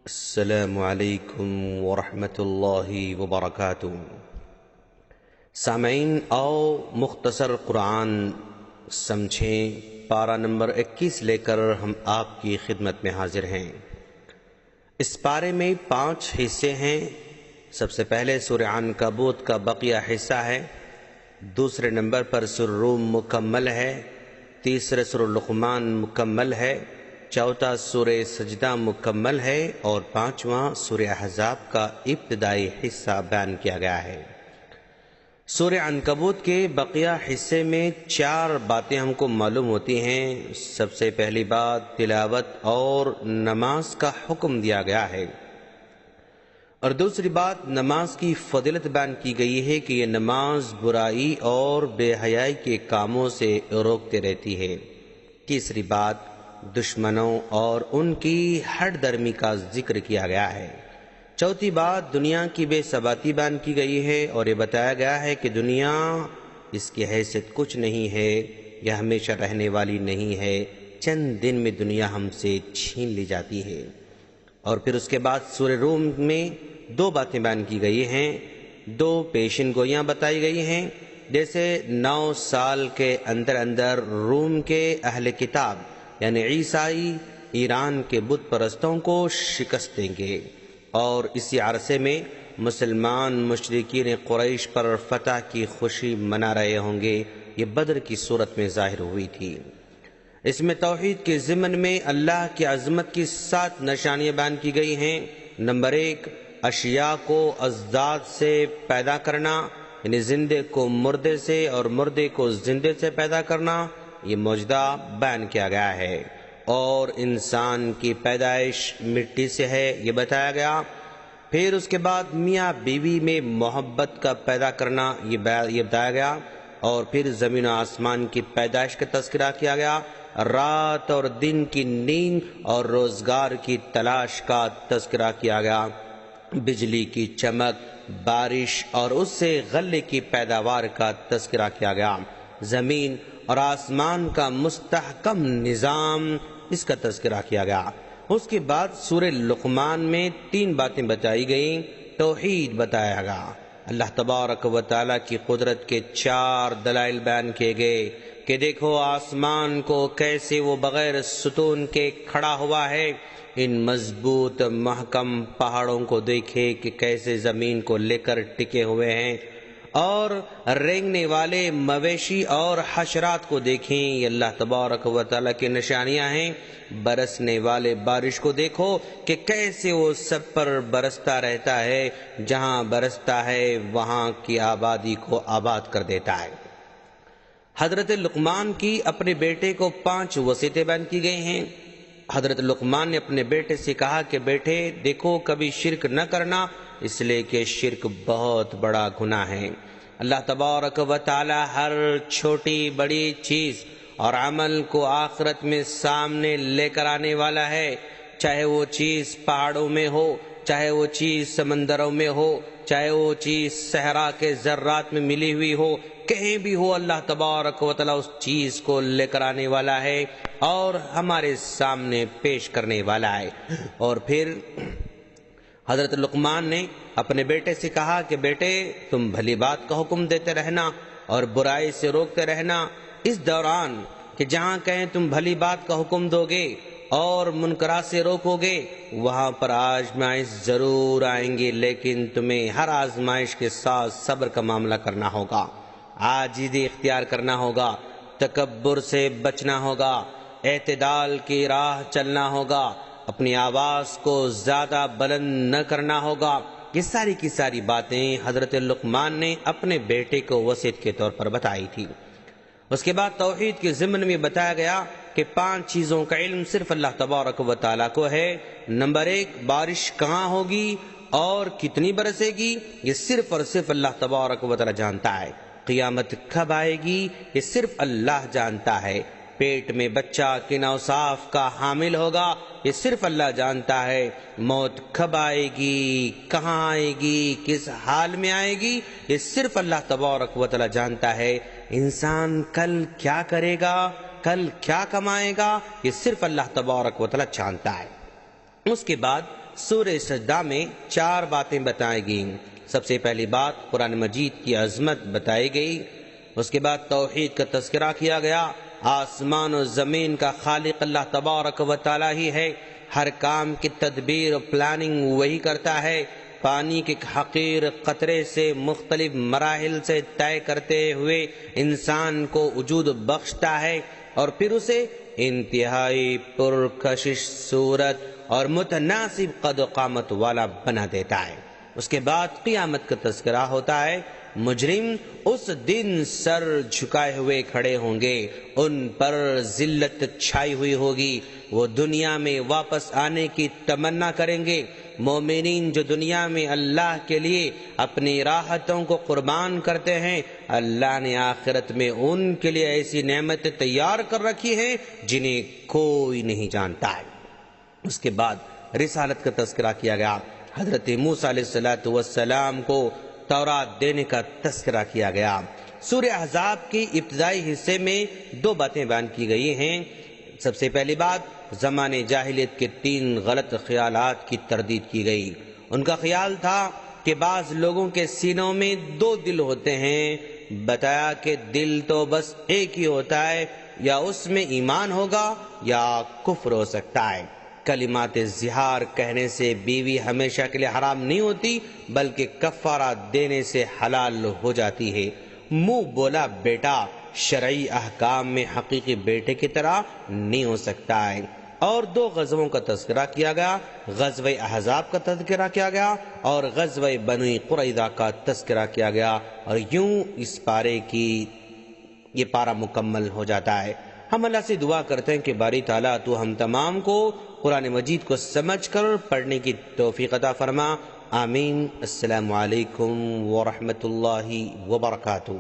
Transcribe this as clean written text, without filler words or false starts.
السلام علیکم ورحمۃ اللہ وبرکاتہ۔ سامعین، آؤ مختصر قرآن سمجھیں۔ پارہ نمبر 21 لے کر ہم آپ کی خدمت میں حاضر ہیں۔ اس پارے میں 5 حصے ہیں۔ سب سے پہلے سورہ عنکبوت کا بقیہ حصہ ہے، دوسرے نمبر پر سورہ روم مکمل ہے، تیسرے سورہ لقمان مکمل ہے، چوتھا سورہ سجدہ مکمل ہے، اور 5واں سورہ احزاب کا ابتدائی حصہ بیان کیا گیا ہے۔ سورہ عنکبوت کے بقیہ حصے میں 4 باتیں ہم کو معلوم ہوتی ہیں۔ سب سے پہلی بات تلاوت اور نماز کا حکم دیا گیا ہے، اور دوسری بات نماز کی فضیلت بیان کی گئی ہے کہ یہ نماز برائی اور بے حیائی کے کاموں سے روکتے رہتی ہے۔ تیسری بات دشمنوں اور ان کی ہٹ درمی کا ذکر کیا گیا ہے۔ چوتھی بات دنیا کی بے ثباتی بیان کی گئی ہے، اور یہ بتایا گیا ہے کہ دنیا اس کی حیثیت کچھ نہیں ہے، یہ ہمیشہ رہنے والی نہیں ہے، چند دن میں دنیا ہم سے چھین لی جاتی ہے۔ اور پھر اس کے بعد سورہ روم میں 2 باتیں بیان کی گئی ہیں، 2 پیشن گوئیاں بتائی گئی ہیں، جیسے 9 سال کے اندر اندر روم کے اہل کتاب یعنی عیسائی ایران کے بت پرستوں کو شکست دیں گے، اور اسی عرصے میں مسلمان مشرکین قریش پر فتح کی خوشی منا رہے ہوں گے۔ یہ بدر کی صورت میں ظاہر ہوئی تھی۔ اس میں توحید کے ضمن میں اللہ کی عظمت کی 7 نشانیاں بیان کی گئی ہیں۔ نمبر 1، اشیاء کو ازداد سے پیدا کرنا، یعنی زندے کو مردے سے اور مردے کو زندے سے پیدا کرنا، یہ معجزہ بیان کیا گیا ہے۔ اور انسان کی پیدائش مٹی سے ہے، یہ بتایا گیا۔ پھر اس کے بعد میاں بیوی میں محبت کا پیدا کرنا، یہ بتایا گیا۔ اور پھر زمین و آسمان کی پیدائش کا تذکرہ کیا گیا، رات اور دن کی نیند اور روزگار کی تلاش کا تذکرہ کیا گیا، بجلی کی چمک، بارش اور اس سے غلے کی پیداوار کا تذکرہ کیا گیا، زمین اور آسمان کا مستحکم نظام، اس کا تذکرہ کیا گیا۔ اس کے بعد سورہ لقمان میں 3 باتیں بتائی گئیں۔ توحید بتایا گیا، اللہ تبارک و تعالیٰ کی قدرت کے 4 دلائل بیان کیے گئے کہ دیکھو آسمان کو کیسے وہ بغیر ستون کے کھڑا ہوا ہے، ان مضبوط محکم پہاڑوں کو دیکھے کہ کیسے زمین کو لے کر ٹکے ہوئے ہیں، اور رینگنے والے مویشی اور حشرات کو دیکھیں، یہ اللہ تبارک و تعالیٰ کی نشانیاں ہیں۔ برسنے والے بارش کو دیکھو کہ کیسے وہ سب پر برستا رہتا ہے، جہاں برستا ہے وہاں کی آبادی کو آباد کر دیتا ہے۔ حضرت لقمان کی اپنے بیٹے کو 5 وصیتیں بیان کی گئی ہیں۔ حضرت لقمان نے اپنے بیٹے سے کہا کہ بیٹے دیکھو کبھی شرک نہ کرنا، اس لیے کہ شرک بہت بڑا گناہ ہے۔ اللہ تبارک و تعالی ہر چھوٹی بڑی چیز اور عمل کو آخرت میں سامنے لے کر آنے والا ہے، چاہے وہ چیز پہاڑوں میں ہو، چاہے وہ چیز سمندروں میں ہو، چاہے وہ چیز صحرا کے ذرات میں ملی ہوئی ہو، کہیں بھی ہو، اللہ تبارک و تعالی اس چیز کو لے کر آنے والا ہے اور ہمارے سامنے پیش کرنے والا ہے۔ اور پھر حضرت لقمان نے اپنے بیٹے سے کہا کہ بیٹے تم بھلی بات کا حکم دیتے رہنا اور برائی سے روکتے رہنا، اس دوران کہ جہاں کہیں تم بھلی بات کا حکم دو گے اور منکرات سے روکو گے، وہاں پر آزمائش ضرور آئیں گی، لیکن تمہیں ہر آزمائش کے ساتھ صبر کا معاملہ کرنا ہوگا، عاجزی اختیار کرنا ہوگا، تکبر سے بچنا ہوگا، اعتدال کی راہ چلنا ہوگا، اپنی آواز کو زیادہ بلند نہ کرنا ہوگا۔ یہ ساری کی ساری باتیں حضرت لقمان نے اپنے بیٹے کو وصیت کے طور پر بتائی تھی۔ اس کے بعد توحید کے ضمن میں بتایا گیا کہ 5 چیزوں کا علم صرف اللہ تبارک و تعالیٰ کو ہے۔ نمبر 1، بارش کہاں ہوگی اور کتنی برسے گی، یہ صرف اور صرف اللہ تبارک و تعالیٰ جانتا ہے۔ قیامت کب آئے گی، یہ صرف اللہ جانتا ہے۔ پیٹ میں بچہ کن اوصاف کا حامل ہوگا، یہ صرف اللہ جانتا ہے۔ موت کب آئے گی، کہاں آئے گی، کس حال میں آئے گی، یہ صرف اللہ تبارک و تعالی جانتا ہے۔ انسان کل کیا کرے گا، کل کیا کمائے گا، یہ صرف اللہ تبارک و تعالی جانتا ہے۔ اس کے بعد سورہ سجدہ میں 4 باتیں بتائی گئیں۔ سب سے پہلی بات قرآن مجید کی عظمت بتائی گئی، اس کے بعد توحید کا تذکرہ کیا گیا۔ آسمان و زمین کا خالق اللہ تبارک و تعالی ہی ہے، ہر کام کی تدبیر و پلاننگ وہی کرتا ہے، پانی کے حقیر قطرے سے مختلف مراحل سے طے کرتے ہوئے انسان کو وجود بخشتا ہے اور پھر اسے انتہائی پرکشش صورت اور متناسب قد و قامت والا بنا دیتا ہے۔ اس کے بعد قیامت کا تذکرہ ہوتا ہے۔ مجرم اس دن سر جھکائے ہوئے کھڑے ہوں گے، ان پر ذلت چھائی ہوئی ہوگی، وہ دنیا میں واپس آنے کی تمنا کریں گے۔ مومنین جو دنیا میں اللہ کے لیے اپنی راحتوں کو قربان کرتے ہیں، اللہ نے آخرت میں ان کے لیے ایسی نعمتیں تیار کر رکھی ہیں جنہیں کوئی نہیں جانتا ہے۔ اس کے بعد رسالت کا تذکرہ کیا گیا، حضرت موسیٰ علیہ السلام کو تورات دینے کا تذکرہ کیا گیا۔ سورہ احزاب کی ابتدائی حصے میں 2 باتیں بیان کی گئی ہیں۔ سب سے پہلی بات زمانے جاہلیت کے 3 غلط خیالات کی تردید کی گئی۔ ان کا خیال تھا کہ بعض لوگوں کے سینوں میں 2 دل ہوتے ہیں، بتایا کہ دل تو بس ایک ہی ہوتا ہے، یا اس میں ایمان ہوگا یا کفر ہو سکتا ہے۔ کلمات زہار کہنے سے بیوی ہمیشہ کے لیے حرام نہیں ہوتی بلکہ کفارہ دینے سے حلال ہو جاتی ہے۔ منہ بولا بیٹا شرعی احکام میں حقیقی بیٹے کی طرح نہیں ہو سکتا ہے۔ اور 2 غزووں کا تذکرہ کیا گیا، غزوہ احزاب کا تذکرہ کیا گیا اور غزوہ بنی قریظہ کا تذکرہ کیا گیا، اور یوں اس پارے کی یہ پارہ مکمل ہو جاتا ہے۔ ہم اللہ سے دعا کرتے ہیں کہ باری تعالیٰ تو ہم تمام کو قرآن مجید کو سمجھ کر پڑھنے کی توفیق عطا فرما، آمین۔ السلام علیکم ورحمۃ اللہ وبرکاتہ۔